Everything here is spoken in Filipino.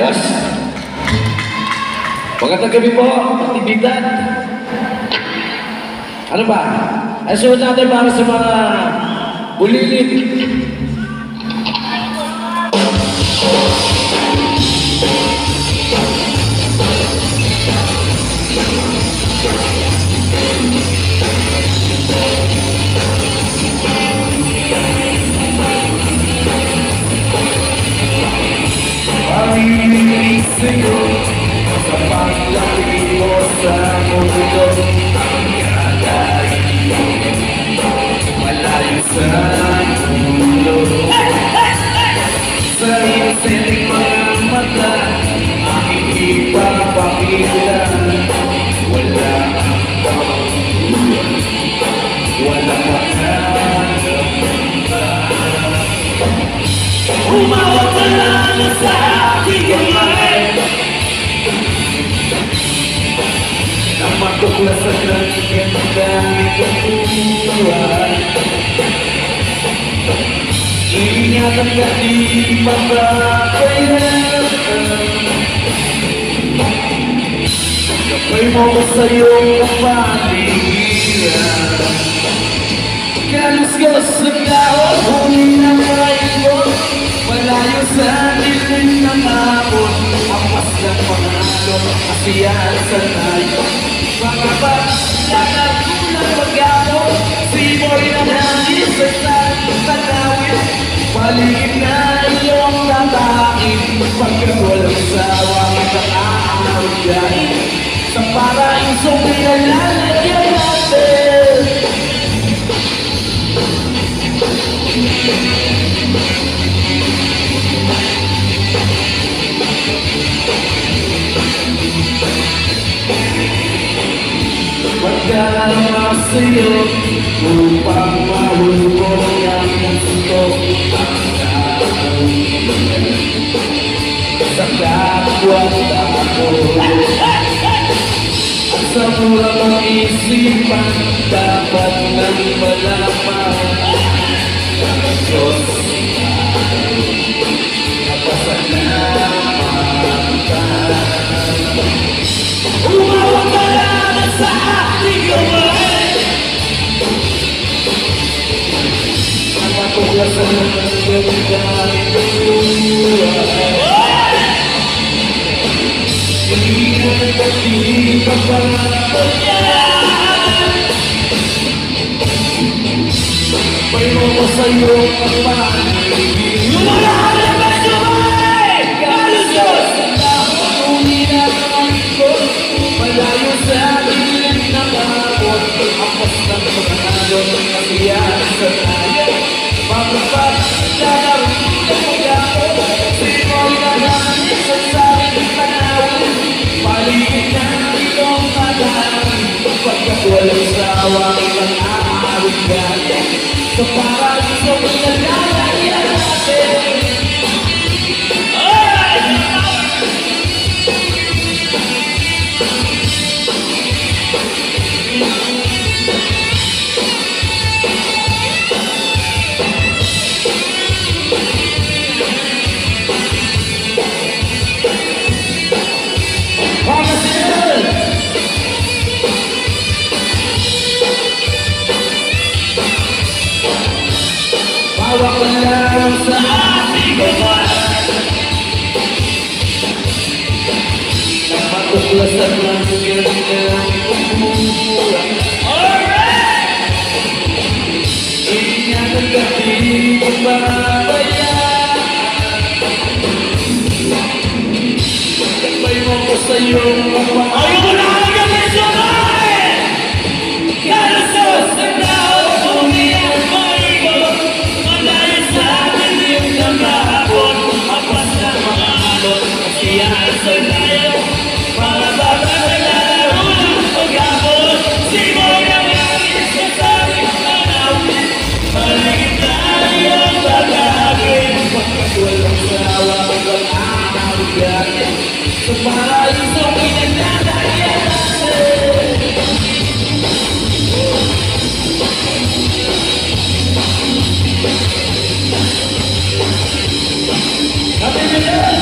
Ayos. Magandang gabi po, aktividad. Ano ba? Ay suot natin para sa mga bulilit. Pag-ibig sa'yo sa paglaki mo sa mundo malayo sa mundo sa iyong mga mata aking ipapakita wala umawat ka lang sa aking kamay na matuklasan ng gandang ikabuhay. Ingatan ka di mababayaran. Gabay mo ko sa iyong kapaligiran. Galos-galos na tao, huli na kayo. Malayo sa dilim ng hapon, amas ng panalo, kasiyahan sa tayo. Mga paglalag ng pag-apon, simoy na hangin sa tanawin. Paligid na iyong tatain, pagkat walang sawa, makakaawagain. Sa paraisong pinalalagyan natin. Pagkalawa sa'yo upang mahulog ang gusto sa kapwa-tao at sa mura mong isipan dapat nang malaman ang Diyos napasalamat ka. Umawag ka lang sa ating kamay ang matuklasan ng gandang buhay. Hindi na nagpapili ka pa may mo sa iyong kapaligiran. Lumalahan na ba sumay? Galos-galos ang tao, huli na ang ikot. Malayo sa dilim ng hapon, apas ng pagkakalo, kasiyahan sa tayo. Mapapag, lalawin ang pag-apon, simoy na langit sa saring tanawin. Paligid na itong madami, pagkat walang sawa, ibang aawit natin. Sa paraisong pinalalagyan natin. Hawak ka lang sa ating kamay na matuklasan ng gandang buhay. Ingatan ka di mababayaran. Gabay mo ko sa iyong kapatid. Ayaw mo na halaga may sumay! Galos-galos na tao, huli ang maikot. Malayo sa dilim ng hapon, apas na mga alon, kasiyahan sa tayo. Para babagalaro ng pag-apon, simoy na langit sa saring tanawin. Maligid na iyong bagagin, pagkat walang sawa, walang aawagatin. Sa paraisong pinaglalagyan natin. Happy New Year!